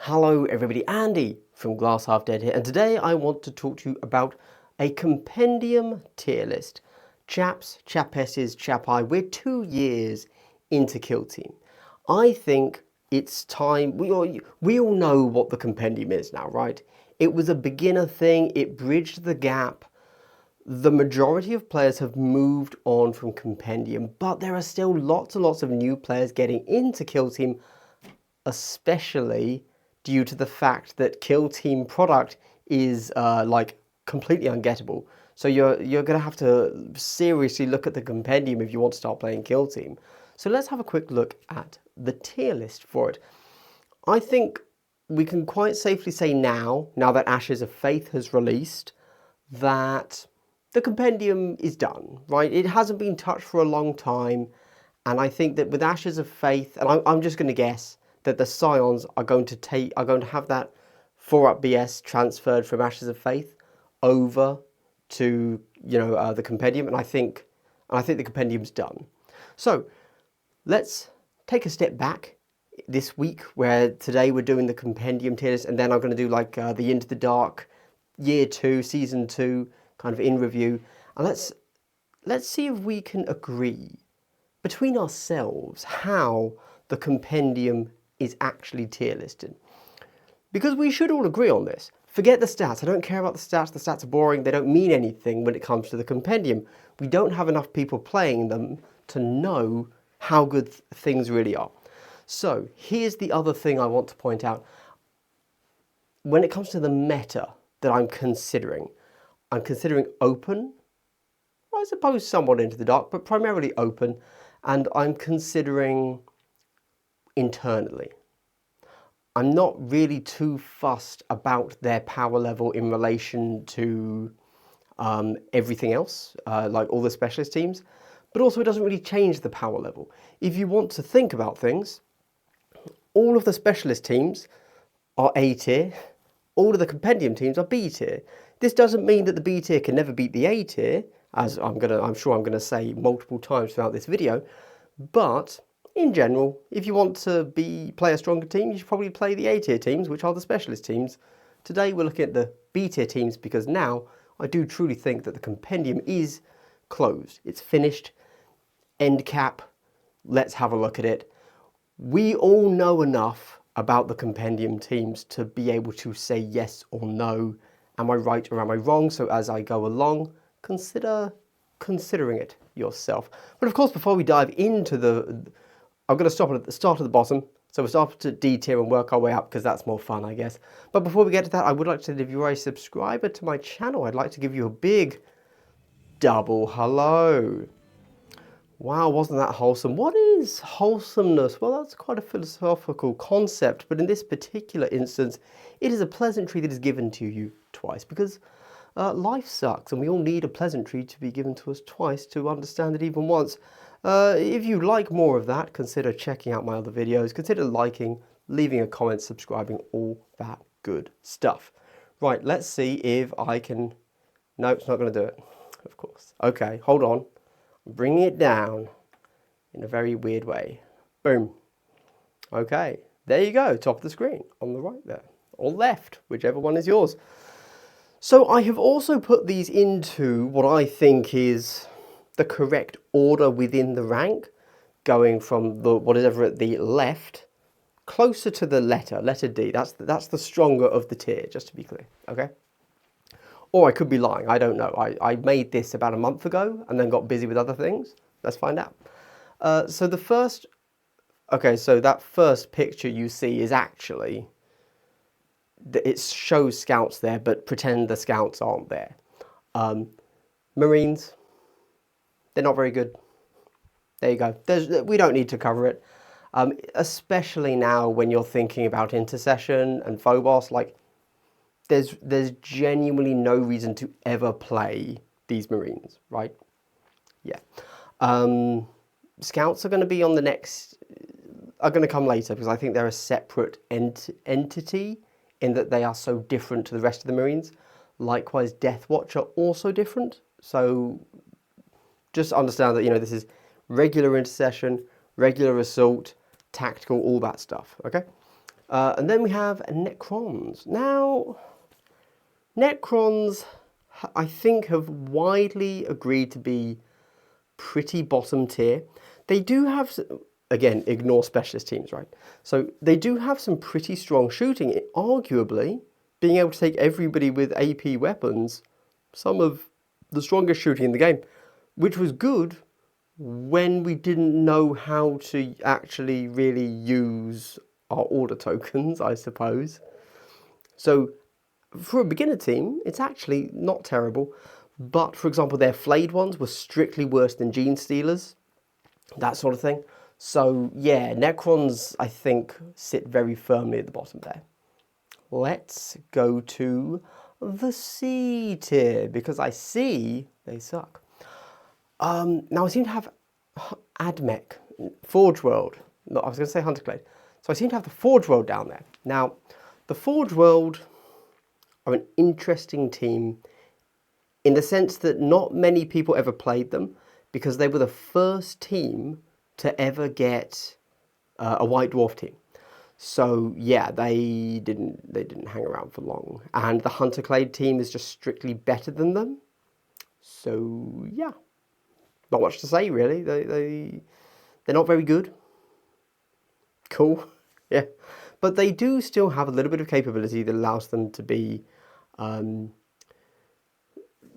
Hello everybody, Andy from Glass Half Dead here, and today I want to talk to you about a compendium tier list. Chaps, chapesses, chapai, we're 2 years into Kill Team. I think it's time, we all know what the compendium is now, right? It was a beginner thing, it bridged the gap. The majority of players have moved on from compendium, but there are still lots and lots of new players getting into Kill Team, especially due to the fact that Kill Team product is like completely ungettable. So you're going to have to seriously look at the compendium if you want to start playing Kill Team. So let's have a quick look at the tier list for it. I think we can quite safely say now that Ashes of Faith has released, that the compendium is done, right? It hasn't been touched for a long time, and I think that with Ashes of Faith, and I'm just going to guess that the Scions are going to have that 4-up BS transferred from Ashes of Faith over to the compendium, and I think the compendium's done. So let's take a step back this week, where today we're doing the compendium tier list, and then I'm going to do like the Into the Dark Year 2, Season 2 kind of in review, and let's see if we can agree between ourselves how the compendium is actually tier listed. Because we should all agree on this. Forget the stats. I don't care about the stats are boring, they don't mean anything when it comes to the compendium. We don't have enough people playing them to know how good things really are. So here's the other thing I want to point out. When it comes to the meta that I'm considering open, I suppose somewhat Into the Dark, but primarily open, and I'm considering internally. I'm not really too fussed about their power level in relation to everything else, like all the specialist teams, but also it doesn't really change the power level. If you want to think about things, all of the specialist teams are A tier, all of the compendium teams are B tier. This doesn't mean that the B tier can never beat the A tier, as I'm sure I'm gonna say multiple times throughout this video, but in general, if you want to play a stronger team, you should probably play the A tier teams, which are the specialist teams. Today we're looking at the B tier teams because now I do truly think that the compendium is closed. It's finished, end cap, let's have a look at it. We all know enough about the compendium teams to be able to say yes or no. Am I right or am I wrong? So as I go along, considering it yourself. But of course, before we dive into I'm going to stop at the start of the bottom. So we'll start at D tier and work our way up because that's more fun, I guess. But before we get to that, I would like to say, if you're a subscriber to my channel, I'd like to give you a big double hello. Wow, wasn't that wholesome? What is wholesomeness? Well, that's quite a philosophical concept, but in this particular instance, it is a pleasantry that is given to you twice, because life sucks and we all need a pleasantry to be given to us twice to understand it even once. If you like more of that, consider checking out my other videos, consider liking, leaving a comment, subscribing, all that good stuff. Right, let's see if I can... No, it's not going to do it, of course. Okay, hold on. I'm bringing it down in a very weird way. Boom. Okay, there you go, top of the screen, on the right there, or left, whichever one is yours. So I have also put these into what I think is the correct order within the rank, going from whatever at the left, closer to the letter D. That's the stronger of the tier, just to be clear, okay? Or I could be lying, I don't know. I made this about a month ago and then got busy with other things. Let's find out. So that first picture you see is actually, it shows scouts there, but pretend the scouts aren't there. Marines, they're not very good. There you go. We don't need to cover it. Especially now when you're thinking about intercession and Phobos, like there's genuinely no reason to ever play these Marines, right? Yeah. Scouts are going to be on the next, are going to come later, because I think they're a separate entity in that they are so different to the rest of the Marines. Likewise, Death Watch are also different. So just understand that, this is regular intercession, regular assault, tactical, all that stuff, okay? And then we have Necrons. Now, Necrons, I think, have widely agreed to be pretty bottom tier. They do have, again, ignore specialist teams, right? So they do have some pretty strong shooting. Arguably, being able to take everybody with AP weapons, some of the strongest shooting in the game, which was good when we didn't know how to actually really use our order tokens, I suppose. So for a beginner team, it's actually not terrible. But for example, their flayed ones were strictly worse than Gene Stealers, that sort of thing. So yeah, Necrons, I think, sit very firmly at the bottom there. Let's go to the C tier, because I see they suck. Now I seem to have AdMech, Forge World. No, I was going to say Hunterclade. So I seem to have the Forge World down there. Now, the Forge World are an interesting team in the sense that not many people ever played them because they were the first team to ever get a White Dwarf team. So yeah, they didn't hang around for long. And the Hunterclade team is just strictly better than them. So yeah, not much to say really. They're not very good. Cool, yeah. But they do still have a little bit of capability that allows them to be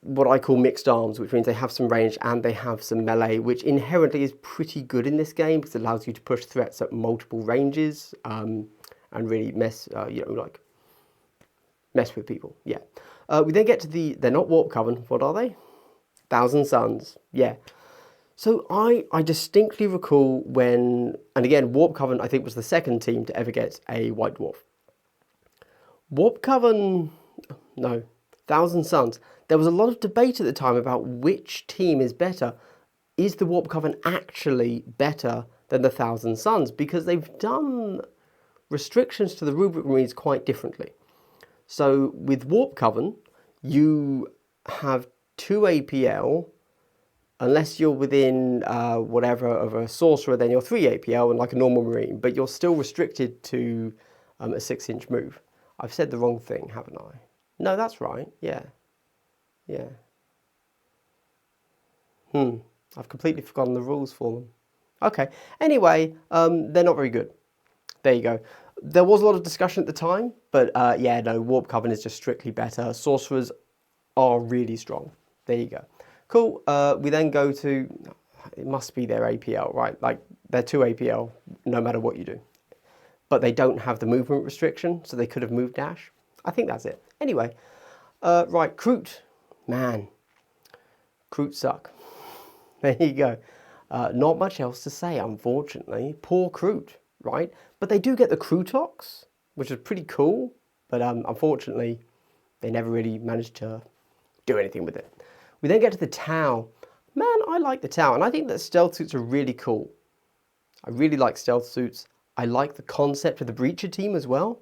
what I call mixed arms, which means they have some range and they have some melee, which inherently is pretty good in this game because it allows you to push threats at multiple ranges and really mess with people. Yeah. We then get to they're not Warp Coven. What are they? Thousand Suns. Yeah. So I distinctly recall when, and again, Warp Coven I think was the second team to ever get a White Dwarf. Warp Coven, no, Thousand Suns. There was a lot of debate at the time about which team is better. Is the Warp Coven actually better than the Thousand Suns? Because they've done restrictions to the rubric marines quite differently. So with Warp Coven, you have 2 APL, unless you're within whatever of a sorcerer, then you're 3 APL and like a normal marine, but you're still restricted to a 6-inch move. I've said the wrong thing, haven't I? No, that's right. Yeah. Yeah. I've completely forgotten the rules for them. Okay. Anyway, they're not very good. There you go. There was a lot of discussion at the time, but yeah, no, Warp Coven is just strictly better. Sorcerers are really strong. There you go. Cool. We then go to, it must be their APL, right? Like, they're 2 APL, no matter what you do. But they don't have the movement restriction, so they could have moved dash. I think that's it. Anyway, right, Kroot. Man, Kroot suck. There you go. Not much else to say, unfortunately. Poor Kroot, right? But they do get the Krootox, which is pretty cool. But unfortunately, they never really managed to do anything with it. We then get to the Tau. Man, I like the Tau, and I think that stealth suits are really cool. I really like stealth suits. I like the concept of the Breacher team as well.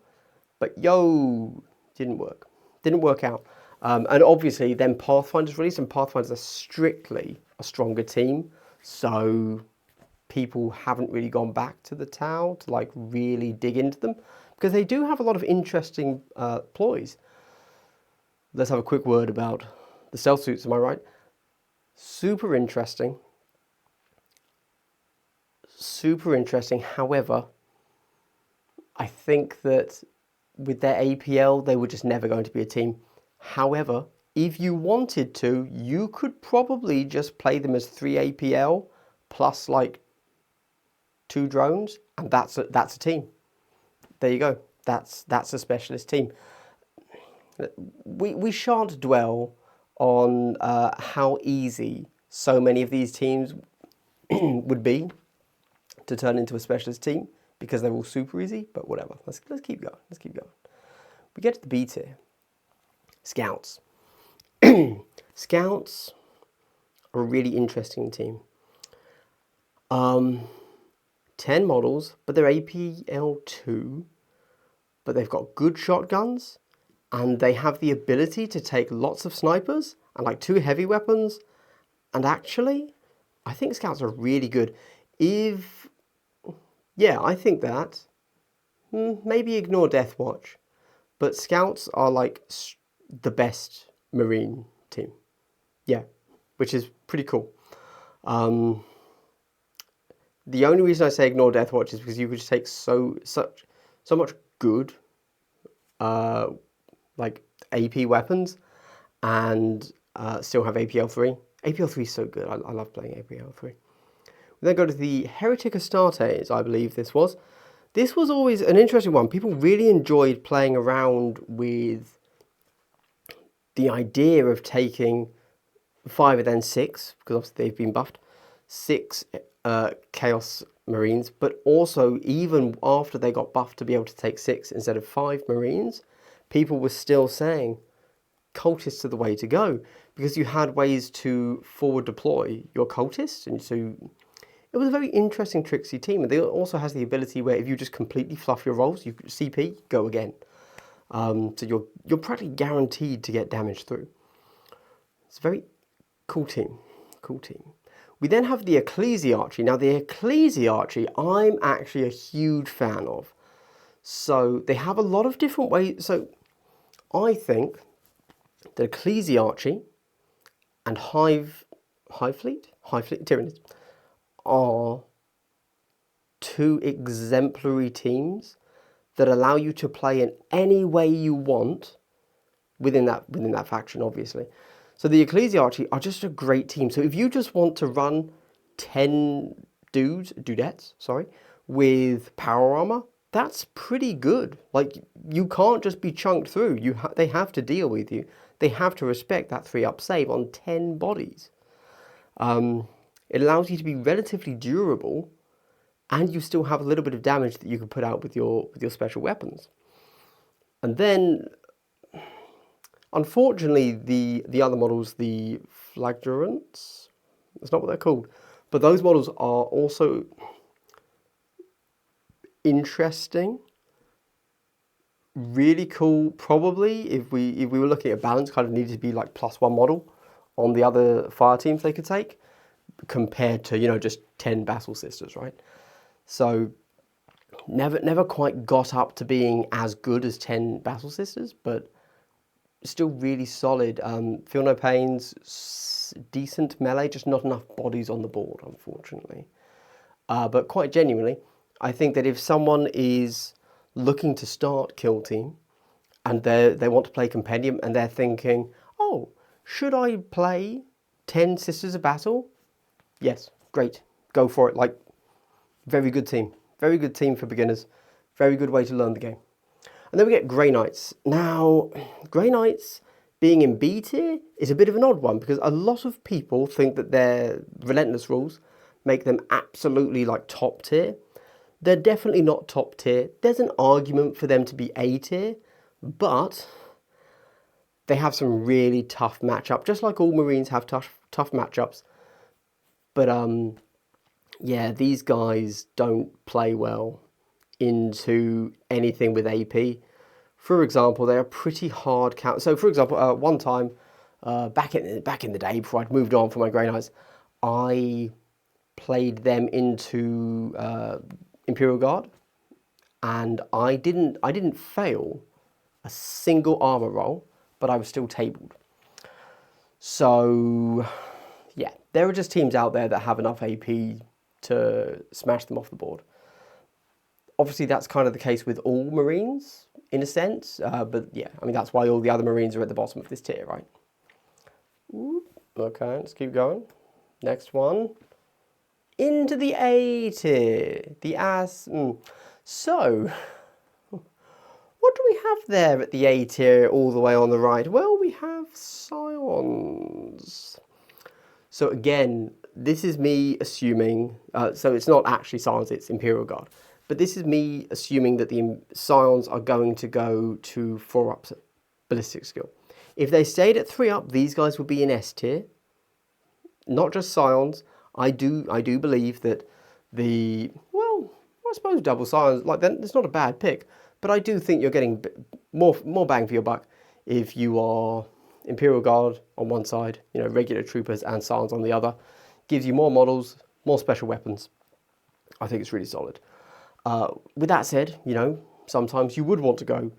But yo, didn't work. Didn't work out. And obviously then Pathfinder's released, and Pathfinder's are strictly a stronger team. So people haven't really gone back to the Tau to like really dig into them because they do have a lot of interesting ploys. Let's have a quick word about the stealth suits, am I right? Super interesting. Super interesting. However, I think that with their APL, they were just never going to be a team. However, if you wanted to, you could probably just play them as 3 APL plus like 2 drones, and that's a team. There you go. That's a specialist team. We shan't dwell on how easy so many of these teams would be to turn into a specialist team because they're all super easy. But whatever. Let's keep going. Let's keep going. We get to the B tier. Scouts. Scouts are a really interesting team. 10 models, but they're APL2, but they've got good shotguns, and they have the ability to take lots of snipers and like 2 heavy weapons. And actually, I think Scouts are really good. Yeah, I think that maybe ignore Death Watch, but Scouts are like the best Marine team. Yeah, which is pretty cool. The only reason I say ignore Death Watch is because you could just take so much good like AP weapons and still have APL3. APL3 is so good. I love playing APL3. We then go to the Heretic Astartes, I believe this was. This was always an interesting one. People really enjoyed playing around with the idea of taking 5 and then 6, because obviously they've been buffed, 6 Chaos Marines, but also even after they got buffed to be able to take 6 instead of 5 Marines, people were still saying cultists are the way to go, because you had ways to forward deploy your cultists, and so it was a very interesting tricksy team. And it also has the ability where if you just completely fluff your rolls, you CP, go again. So you're practically guaranteed to get damage through. It's a very cool team. Cool team. We then have the Ecclesiarchy. Now the Ecclesiarchy, I'm actually a huge fan of. So they have a lot of different ways. So I think the Ecclesiarchy and Hive Fleet Tyranids are 2 exemplary teams that allow you to play in any way you want within that faction, obviously. So the Ecclesiarchy are just a great team. So if you just want to run 10 dudettes, with power armor, that's pretty good. Like, you can't just be chunked through. They have to deal with you. They have to respect that 3-up save on 10 bodies. It allows you to be relatively durable, and you still have a little bit of damage that you can put out with your special weapons. And then, unfortunately, the other models, the Flagelants, that's not what they're called, but those models are also interesting, really cool. Probably, if we were looking at balance, kind of needed to be like +1 model on the other fire teams they could take, compared to, just 10 Battle Sisters, right? So never quite got up to being as good as 10 Battle Sisters, but still really solid. Feel no pains, decent melee, just not enough bodies on the board, unfortunately. But quite genuinely, I think that if someone is looking to start Kill Team and they want to play Compendium and they're thinking, oh, should I play 10 Sisters of Battle? Yes, great, go for it. Like, very good team for beginners, very good way to learn the game. And then we get Grey Knights. Now, Grey Knights being in B tier is a bit of an odd one, because a lot of people think that their relentless rules make them absolutely like top tier. They're definitely not top tier. There's an argument for them to be A tier, but they have some really tough matchups, just like all Marines have tough matchups. But yeah, these guys don't play well into anything with AP. For example, they are pretty hard count. So for example, one time, back in the day, before I'd moved on from my Grey Knights, I played them into Imperial Guard, and I didn't fail a single armor roll, but I was still tabled. So yeah, there are just teams out there that have enough AP to smash them off the board. Obviously, that's kind of the case with all Marines, in a sense, but yeah, I mean, that's why all the other Marines are at the bottom of this tier, right? Okay, let's keep going. Next one. Into the A tier, the ass. So, what do we have there at the A tier all the way on the right? Well, we have Scions. So again, this is me assuming, so it's not actually Scions, it's Imperial Guard. But this is me assuming that the Scions are going to go to 4-up ballistic skill. If they stayed at 3-up, these guys would be in S tier. Not just Scions. I do believe that I suppose double Scions, like, then it's not a bad pick. But I do think you're getting more bang for your buck if you are Imperial Guard on one side, regular troopers and Scions on the other. Gives you more models, more special weapons. I think it's really solid. With that said, sometimes you would want to go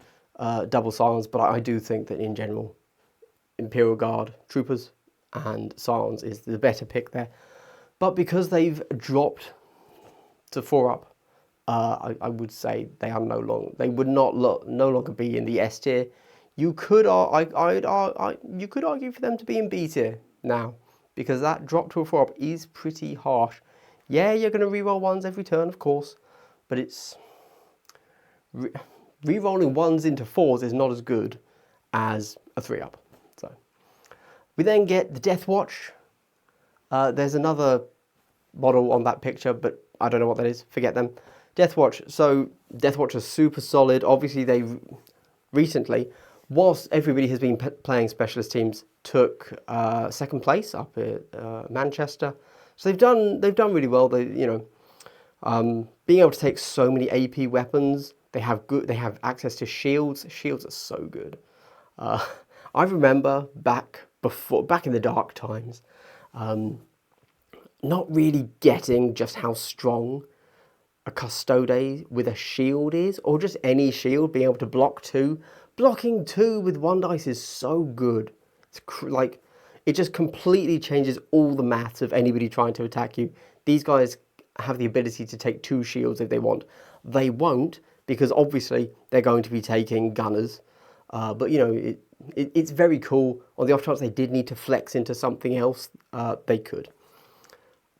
double Scions, but I do think that in general, Imperial Guard troopers and Scions is the better pick there. But because they've dropped to 4-up, I would say they are they would no longer be in the S tier. You could you could argue for them to be in B tier now, because that drop to a 4-up is pretty harsh. Yeah, you're going to reroll 1s every turn, of course, but it's rerolling 1s into 4s is not as good as a 3-up. So we then get the Death Watch. There's another model on that picture, but I don't know what that is. Forget them. Death Watch. So Death Watch is super solid. Obviously, they recently, whilst everybody has been playing specialist teams, took second place up at Manchester. So they've done really well. They being able to take so many AP weapons. They have access to shields. Shields are so good. I remember back in the dark times, not really getting just how strong a Custode with a shield is, or just any shield, being able to block 2. Blocking 2 with 1 dice is so good. It's like, it just completely changes all the maths of anybody trying to attack you. These guys have the ability to take 2 shields if they want. They won't, because obviously they're going to be taking gunners. But you know, it's very cool. On the off chance they did need to flex into something else, they could.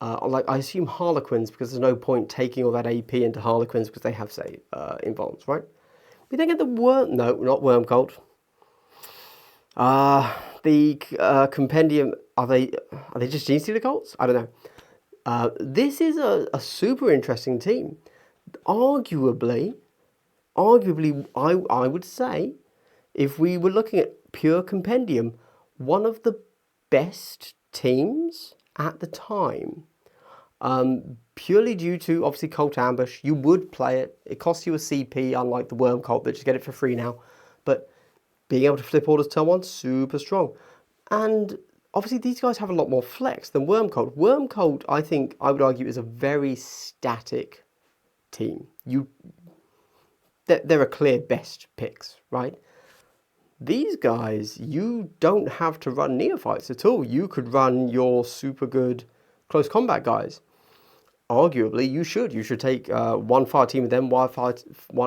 Like, I assume Harlequins, because there's no point taking all that AP into Harlequins because they have, say, invulns, right? We then get the not Worm Cult. The Compendium, are they just Gene Stealer cults? I don't know. This is a super interesting team. Arguably, I would say, if we were looking at pure Compendium, one of the best teams at the time. Purely due to, obviously, Cult Ambush. You would play it. It costs you a CP, unlike the Worm Cult, that just get it for free now. But being able to flip orders turn 1, super strong. And obviously these guys have a lot more flex than Worm Cult. Worm Cult, I would argue, is a very static team. They're a clear best picks, right? These guys, you don't have to run neophytes at all. You could run your super good close combat guys. Arguably, you should take one fire team with them, one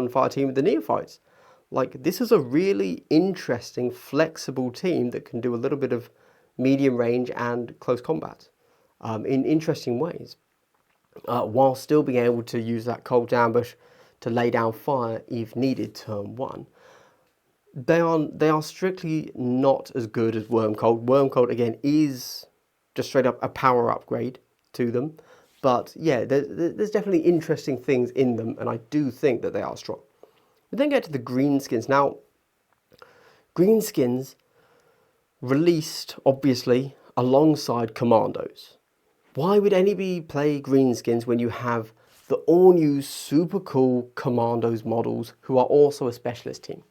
fire team with the neophytes. Like, this is a really interesting, flexible team that can do a little bit of medium range and close combat in interesting ways, while still being able to use that cold ambush to lay down fire if needed turn 1. They are strictly not as good as Worm Cult. Worm Cult, again, is just straight up a power upgrade to them. But yeah, there's definitely interesting things in them, and I do think that they are strong. We then get to the Greenskins. Now, Greenskins released, obviously, alongside Commandos. Why would anybody play Greenskins when you have the all-new, super cool Commandos models who are also a specialist team?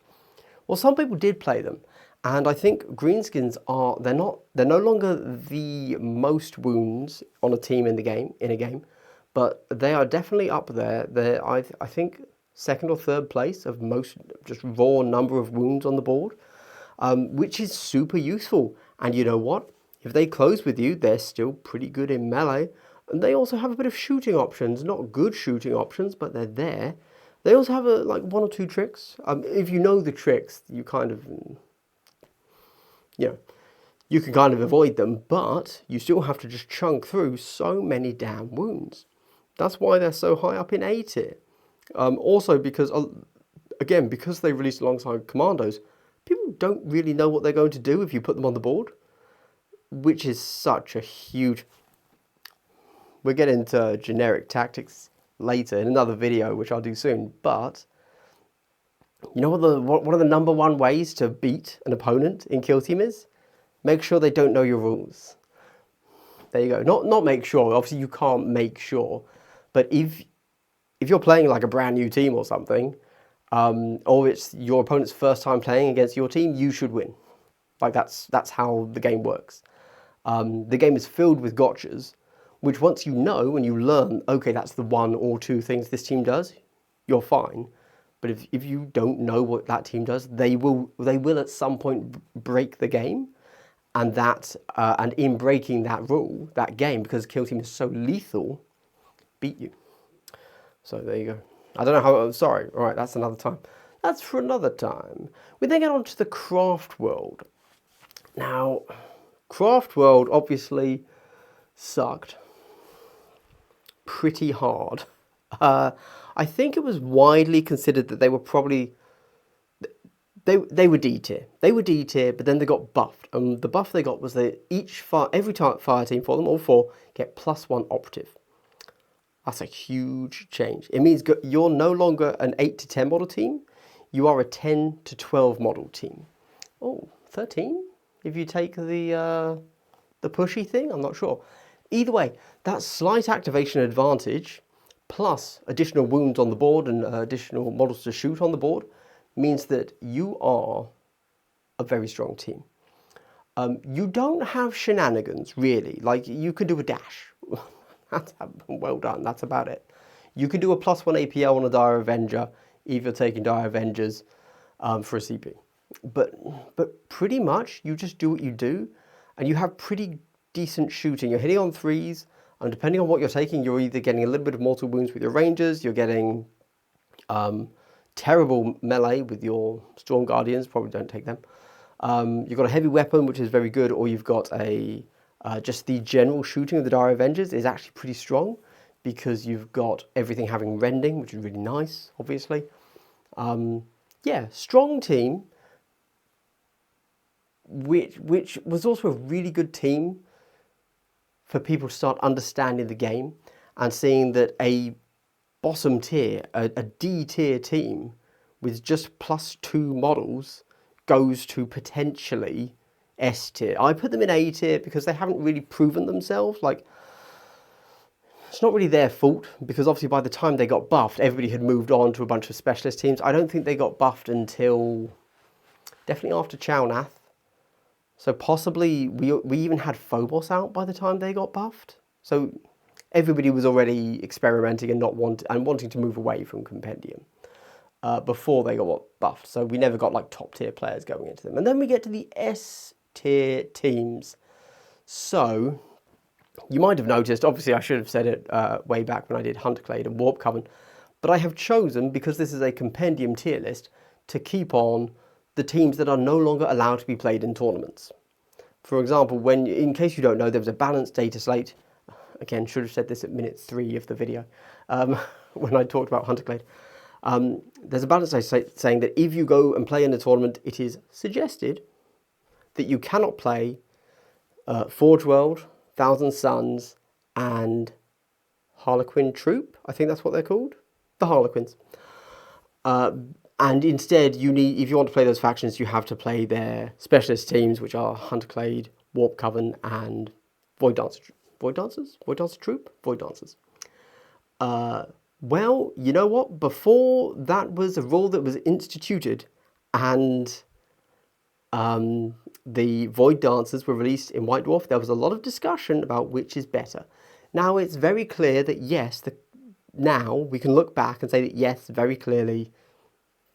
Well, some people did play them, and I think Greenskins they're no longer the most wounds on a team in a game, but they are definitely up there. They're, I think, second or third place of most just raw number of wounds on the board, which is super useful. And you know what? If they close with you, they're still pretty good in melee. And they also have a bit of shooting options, not good shooting options, but they're there. They also have like 1 or 2 tricks. If you know the tricks, you kind of, you can kind of avoid them, but you still have to just chunk through so many damn wounds. That's why they're so high up in A tier. Also because, again, because they released alongside Commandos, people don't really know what they're going to do if you put them on the board, which is such a huge... We'll get into generic tactics later in another video, which I'll do soon, but you know what one of the number 1 ways to beat an opponent in Kill Team is? Make sure they don't know your rules. There you go. Not make sure, obviously you can't make sure, but if you're playing like a brand new team or something, or it's your opponent's first time playing against your team, you should win. Like, that's how the game works. The game is filled with gotchas, which once you know and you learn, okay, that's the 1 or 2 things this team does, you're fine. But if you don't know what that team does, they will at some point break the game, and and in breaking that rule, that game, because Kill Team is so lethal, beat you. So there you go. I don't know how. I'm sorry. All right, that's another time. That's for another time. We then get on to the craft world. Now, craft world obviously sucked pretty hard. I think it was widely considered that they were probably they were D tier. They were D tier, but then they got buffed. And the buff they got was that every fire team for them, all four, get +1 operative. That's a huge change. It means you're no longer an 8 to 10 model team. You are a 10 to 12 model team. Oh, 13? If you take the pushy thing, I'm not sure. Either way, that slight activation advantage plus additional wounds on the board and additional models to shoot on the board means that you are a very strong team. You don't have shenanigans, really. Like, you could do a dash. That's well done, that's about it. You can do a +1 APL on a Dire Avenger if you're taking Dire Avengers for a CP. But pretty much, you just do what you do, and you have pretty decent shooting. You're hitting on 3s, and depending on what you're taking, you're either getting a little bit of mortal wounds with your Rangers, you're getting terrible melee with your Storm Guardians, probably don't take them. You've got a heavy weapon, which is very good, or you've got just the general shooting of the Dire Avengers is actually pretty strong because you've got everything having rending, which is really nice, obviously. Yeah, strong team, which was also a really good team for people to start understanding the game and seeing that a bottom tier, a D tier team with just +2 models goes to potentially S tier. I put them in A tier because they haven't really proven themselves. Like, it's not really their fault because obviously by the time they got buffed, everybody had moved on to a bunch of specialist teams. I don't think they got buffed until definitely after Chownath. So possibly we even had Phobos out by the time they got buffed. So everybody was already experimenting and wanting to move away from Compendium before they got buffed. So we never got like top tier players going into them. And then we get to the S tier teams. So you might have noticed, obviously I should have said it way back when I did Hunterclade and Warp Coven, but I have chosen, because this is a Compendium tier list, to keep on the teams that are no longer allowed to be played in tournaments. For example, in case you don't know, there was a balanced data slate. Again, should have said this at minute 3 of the video when I talked about Hunterclade. There's a balanced data slate saying that if you go and play in a tournament, it is suggested that you cannot play Forge World, Thousand Suns, and Harlequin Troop. I think that's what they're called. The Harlequins. And instead, if you want to play those factions, you have to play their specialist teams, which are Hunterclade, Warp Coven, and Void Dancers? Void Dancer Troop? Void Dancers. Well, you know what? Before that was a rule that was instituted, and the Void Dancers were released in White Dwarf, there was a lot of discussion about which is better. Now it's very clear that yes, now we can look back and say that yes, very clearly,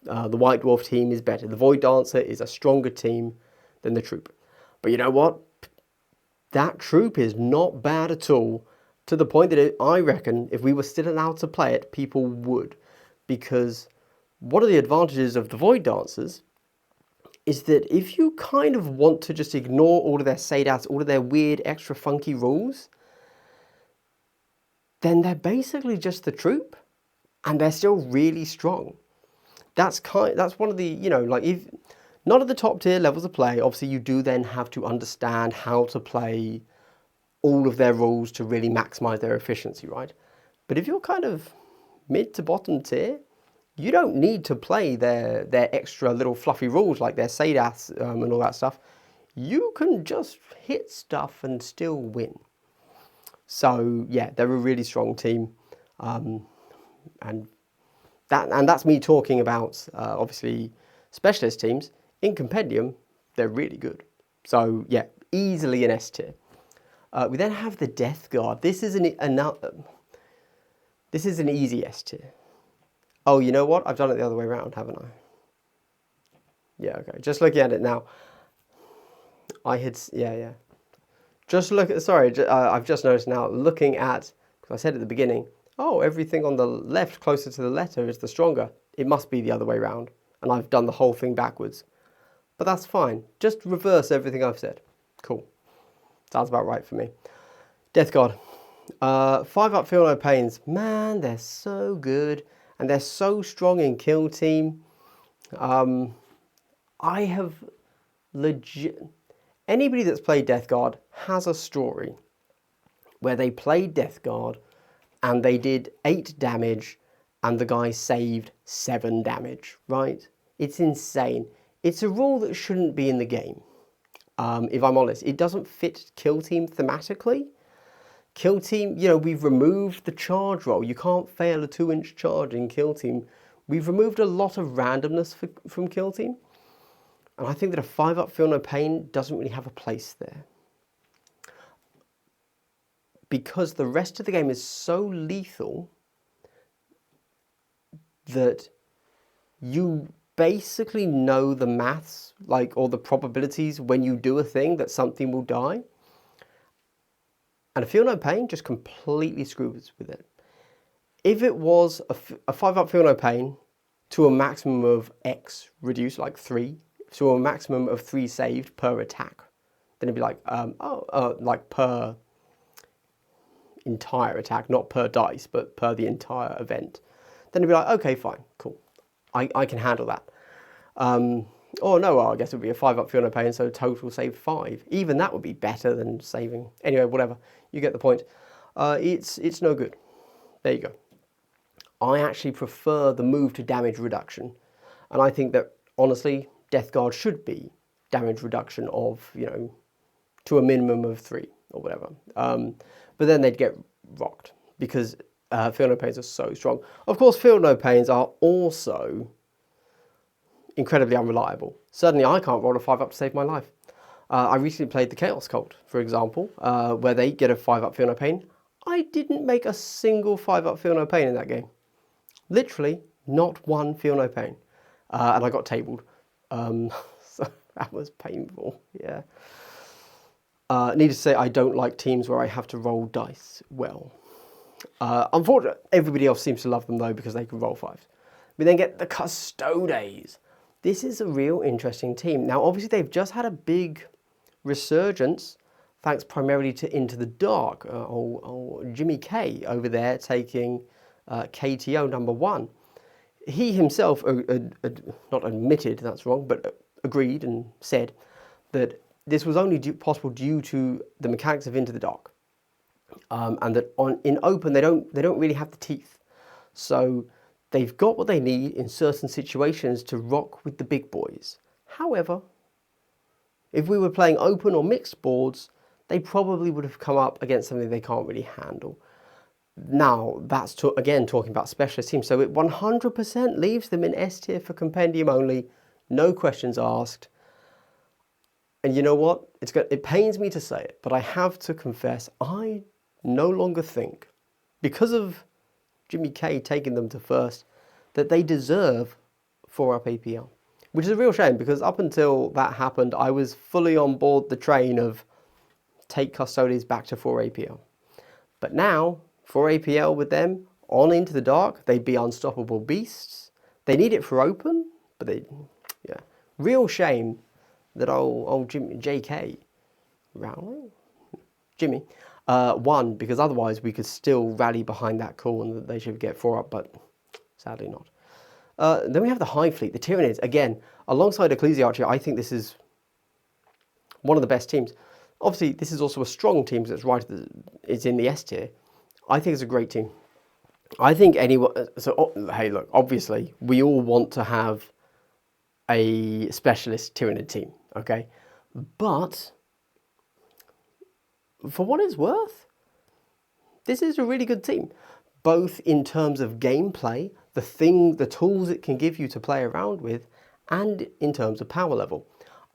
the White Dwarf team is better. The Void Dancer is a stronger team than the Troop. But you know what? That Troop is not bad at all, to the point that I reckon if we were still allowed to play it, people would. Because one of the advantages of the Void Dancers is that if you kind of want to just ignore all of their Sadats, all of their weird, extra funky rules, then they're basically just the Troop, and they're still really strong. That's one of the, like, if not at the top tier levels of play, obviously you do then have to understand how to play all of their rules to really maximize their efficiency, right? But if you're kind of mid to bottom tier, you don't need to play their extra little fluffy rules like their Sadas and all that stuff. You can just hit stuff and still win. So yeah, they're a really strong team, and that's me talking about obviously specialist teams. In Compendium, they're really good. So yeah, easily an S tier. We then have the Death Guard. This is an easy S tier. Oh, you know what? I've done it the other way around, haven't I? Yeah, okay. Just looking at it now, yeah. Just look at, sorry, I've just noticed now, looking at, because I said at the beginning, oh, everything on the left closer to the letter is the stronger. It must be the other way around. And I've done the whole thing backwards. But that's fine. Just reverse everything I've said. Cool. Sounds about right for me. Death Guard. 5-up Feel No Pains. Man, they're so good. And they're so strong in Kill Team. I have legit... Anybody that's played Death Guard has a story where they played Death Guard and they did 8 damage and the guy saved 7 damage, right? It's insane. It's a rule that shouldn't be in the game. If I'm honest, it doesn't fit Kill Team thematically. Kill Team, you know, we've removed the charge roll. You can't fail a 2-inch charge in Kill Team. We've removed a lot of randomness from Kill Team. And I think that a 5-up Feel No Pain doesn't really have a place there. Because the rest of the game is so lethal that you basically know the maths, like, or the probabilities when you do a thing that something will die. And a Feel No Pain just completely screws with it. If it was a 5-up Feel No Pain to a maximum of X reduced, like 3, to a maximum of 3 saved per attack, then it'd be like, like per entire attack, not per dice, but per the entire event. Then it'd be like, okay, fine, cool. I can handle that. Or no, well, I guess it would be a 5-up Feel No Pain, so total save 5. Even that would be better than saving. Anyway, whatever. You get the point. It's no good. There you go. I actually prefer the move to damage reduction. And I think that, honestly, Death Guard should be damage reduction of, you know, to a minimum of 3 or whatever. But then they'd get rocked because Feel No Pains are so strong. Of course, Feel No Pains are also incredibly unreliable. Certainly I can't roll a 5-up to save my life. I recently played the Chaos Cult, for example, where they get a 5-up Feel No Pain. I didn't make a single 5-up Feel No Pain in that game. Literally, not one Feel No Pain. And I got tabled. So that was painful, yeah. Needless to say, I don't like teams where I have to roll dice well. Unfortunately, everybody else seems to love them though because they can roll 5s. We then get the Custodes. This is a real interesting team. Now, obviously, they've just had a big resurgence, thanks primarily to Into the Dark. Old Jimmy K over there taking KTO #1. He himself not admitted, that's wrong, but agreed and said that this was only possible due to the mechanics of Into the Dark, and that in open they don't really have the teeth, so they've got what they need in certain situations to rock with the big boys. However, if we were playing open or mixed boards, they probably would have come up against something they can't really handle. Now, that's again talking about specialist teams, so it 100% leaves them in S tier for Compendium only, no questions asked. And you know what? It pains me to say it, but I have to confess, I no longer think, because of Jimmy K taking them to first, that they deserve 4-up APL. Which is a real shame, because up until that happened, I was fully on board the train of take Custodes back to 4 APL. But now, 4 APL with them, on Into the Dark, they'd be unstoppable beasts. They need it for open, but yeah. Real shame that old Jimmy, JK, Rowling? Jimmy, won, because otherwise we could still rally behind that call and that they should get 4-up, but sadly not. Then we have the High Fleet, the Tyranids. Again, alongside Ecclesiarchy, I think this is one of the best teams. Obviously, this is also a strong team, because it's in the S tier. I think it's a great team. I think anyone... So, hey, look, obviously, we all want to have a specialist Tyranid team, okay? But, for what it's worth, this is a really good team. Both in terms of gameplay, the tools it can give you to play around with, and in terms of power level.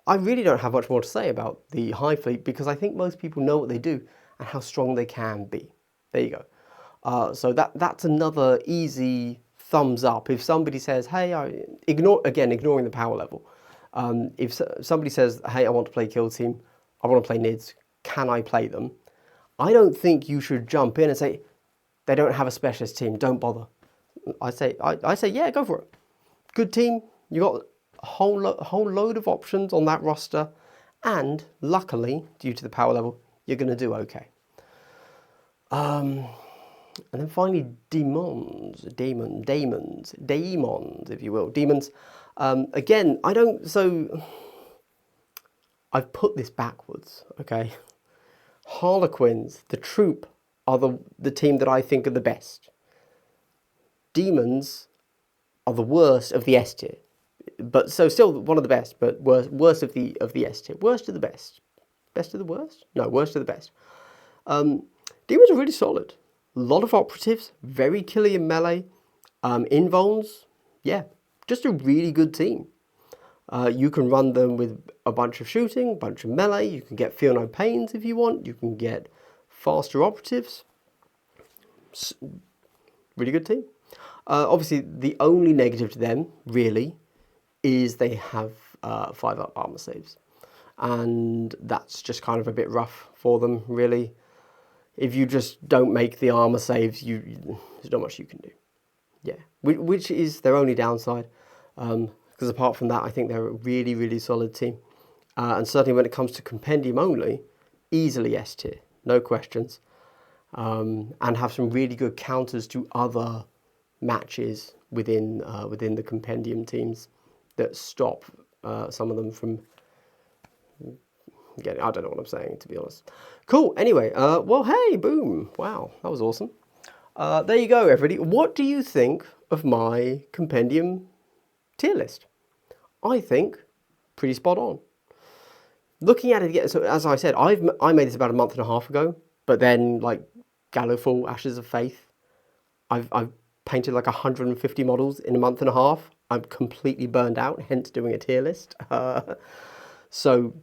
I really don't have much more to say about the High Fleet, because I think most people know what they do and how strong they can be. There you go. So that's another easy thumbs up. If somebody says, hey, ignoring the power level. If somebody says, hey, I want to play Kill Team, I want to play NIDS, can I play them? I don't think you should jump in and say, they don't have a specialist team, don't bother. I say, yeah, go for it. Good team, you got a whole load of options on that roster, and luckily, due to the power level, you're going to do okay. And then finally, demons, if you will. Demons. Again, I've put this backwards, okay? Harlequins, the troop, are the team that I think are the best. Demons are the worst of the S tier. But so still one of the best, but worst of the S tier. Worst of the best. Best of the worst? No, worst of the best. Demons are really solid. A lot of operatives, very killy in melee. Invulns, yeah, just a really good team. You can run them with a bunch of shooting, a bunch of melee. You can get Feel No Pains if you want. You can get faster operatives. Really good team. Obviously, the only negative to them, really, is they have 5-up armor saves. And that's just kind of a bit rough for them, really. If you just don't make the armor saves, there's not much you can do. Yeah, which is their only downside. Because apart from that, I think they're a really, really solid team. And certainly when it comes to Compendium only, easily S tier, no questions. And have some really good counters to other matches within the Compendium teams that stop some of them from getting, I don't know what I'm saying, to be honest. Cool, anyway, well, hey, boom, wow, that was awesome. There you go, everybody. What do you think of my Compendium tier list? I think pretty spot on. Looking at it again, so as I said, I made this about a month and a half ago, but then like Gallowfall, Ashes of Faith, I've painted like 150 models in a month and a half. I'm completely burned out, hence doing a tier list. So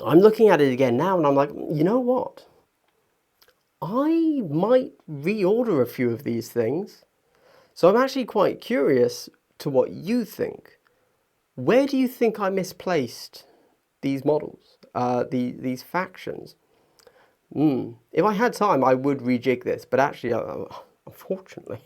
I'm looking at it again now and I'm like, you know what? I might reorder a few of these things. So I'm actually quite curious to what you think. Where do you think I misplaced these models, these factions? If I had time, I would rejig this, but actually, unfortunately,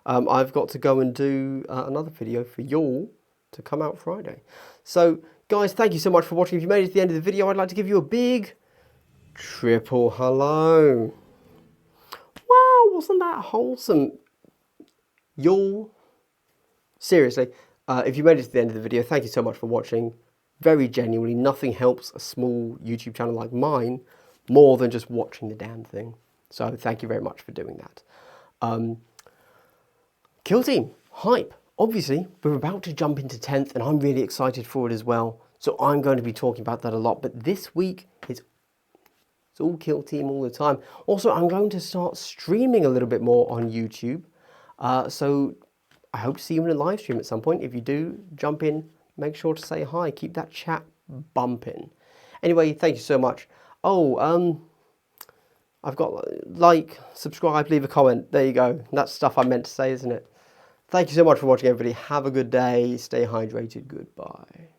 I've got to go and do another video for y'all to come out Friday. So, guys, thank you so much for watching. If you made it to the end of the video, I'd like to give you a big triple hello. Wow, wasn't that wholesome? Y'all, seriously, if you made it to the end of the video, thank you so much for watching. Very genuinely, nothing helps a small YouTube channel like mine more than just watching the damn thing. So thank you very much for doing that. Kill Team, hype. Obviously, we're about to jump into 10th and I'm really excited for it as well. So I'm going to be talking about that a lot. But this week, it's all Kill Team all the time. Also, I'm going to start streaming a little bit more on YouTube. So I hope to see you in a live stream at some point. If you do, jump in, make sure to say hi, keep that chat bumping. Anyway, thank you so much. Oh, I've got like, subscribe, leave a comment. There you go. That's stuff I meant to say, isn't it? Thank you so much for watching, everybody. Have a good day. Stay hydrated. Goodbye.